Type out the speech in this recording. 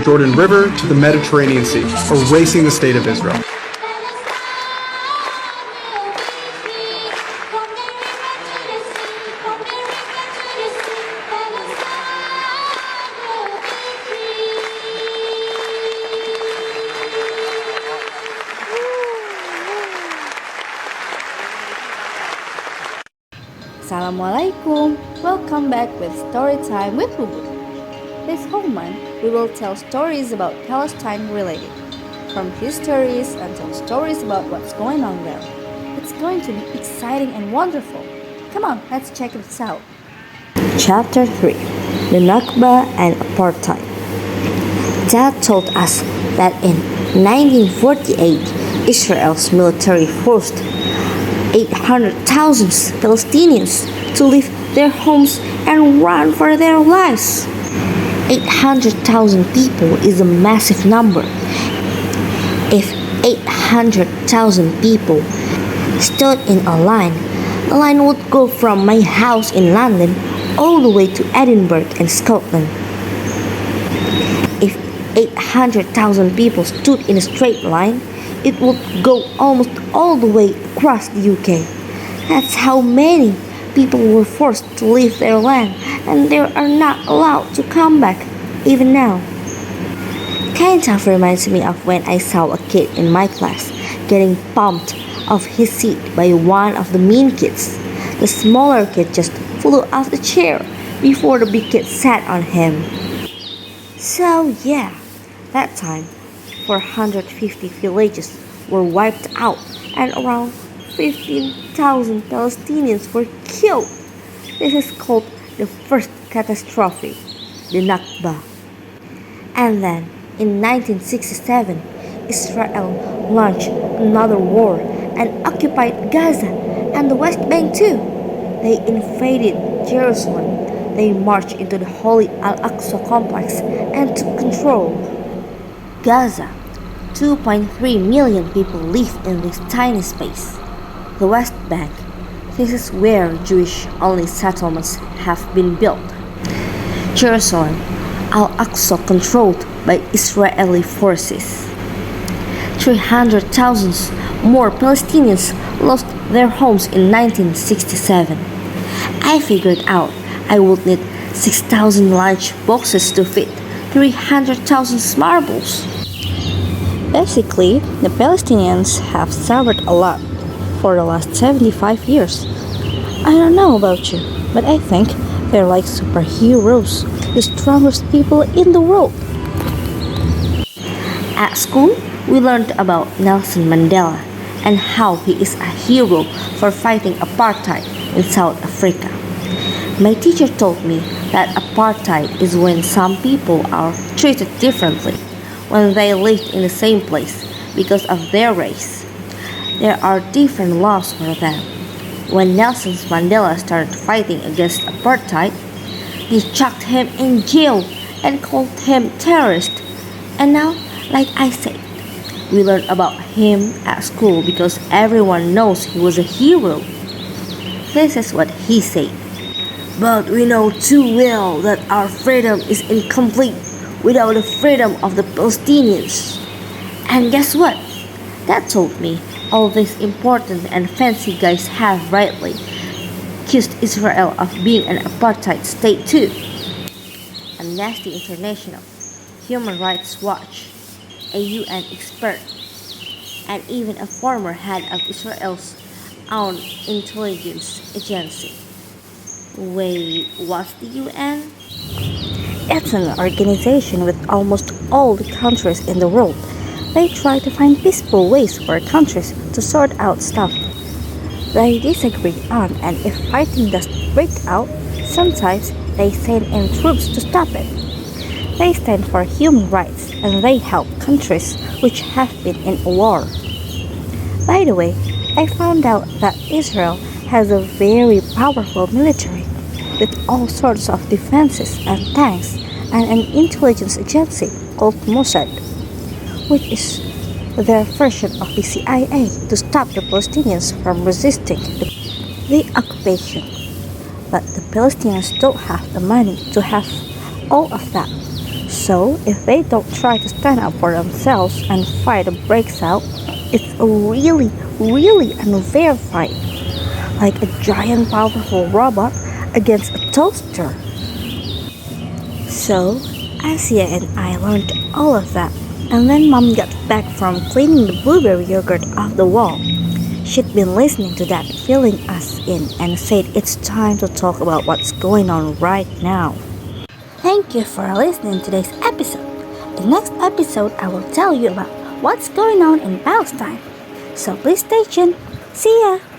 Jordan River to the Mediterranean Sea, erasing the state of Israel. Assalamu'alaikum. Welcome back with Story Time with Bubun. This whole month, we will tell stories about Palestine Related, from histories until stories about what's going on there. It's going to be exciting and wonderful. Come on, let's check this out. Chapter 3: The Nakba and Apartheid. Dad told us that in 1948, Israel's military forced 800,000 Palestinians to leave their homes and run for their lives. 800,000 people is a massive number. If 800,000 people stood in a line, the line would go from my house in London all the way to Edinburgh in Scotland. If 800,000 people stood in a straight line, it would go almost all the way across the UK. That's how many people were forced to leave their land, and they are not allowed to come back, even now. Kind of reminds me of when I saw a kid in my class getting bumped off his seat by one of the mean kids. The smaller kid just flew off the chair before the big kid sat on him. So yeah, that time 450 villages were wiped out and around 15,000 Palestinians were killed. This is called the first catastrophe, the Nakba. And then in 1967, Israel launched another war and occupied Gaza and the West Bank too. They invaded Jerusalem. They marched into the Holy Al-Aqsa complex and took control. Gaza. 2.3 million people live in this tiny space. The West Bank. This is where Jewish-only settlements have been built. Jerusalem. Al-Aqsa controlled by Israeli forces. 300,000 more Palestinians lost their homes in 1967. I figured out I would need 6,000 large boxes to fit 300,000 marbles. Basically, the Palestinians have suffered a lot for the last 75 years. I don't know about you, but I think they're like superheroes, the strongest people in the world. At school, we learned about Nelson Mandela and how he is a hero for fighting apartheid in South Africa. My teacher told me that apartheid is when some people are treated differently when they lived in the same place because of their race. There are different laws for them. When Nelson Mandela started fighting against apartheid, they chucked him in jail and called him terrorist. And now, like I said, we learned about him at school because everyone knows he was a hero. This is what he said. But we know too well that our freedom is incomplete without the freedom of the Palestinians. And guess what? That told me all these important and fancy guys have rightly accused Israel of being an apartheid state too. Amnesty International, Human Rights Watch, a UN expert, and even a former head of Israel's own intelligence agency. Wait, what's the UN? It's an organization with almost all the countries in the world. They try to find peaceful ways for countries to sort out stuff they disagree on, and if fighting does break out, sometimes they send in troops to stop it. They stand for human rights and they help countries which have been in a war. By the way, I found out that Israel has a very powerful military with all sorts of defenses and tanks and an intelligence agency called Mossad, which is their version of the CIA to stop the Palestinians from resisting the occupation. But the Palestinians don't have the money to have all of that, So, if they don't try to stand up for themselves and fight breaks out, it's a really unfair fight. Like a giant powerful robot against a toaster. So, Asia and I learned all of that. And then Mom got back from cleaning the blueberry yogurt off the wall. She'd been listening to that, filling us in, and said it's time to talk about what's going on right now. Thank you for listening to today's episode. The next episode I will tell you about what's going on in Palestine. So please stay tuned. See ya!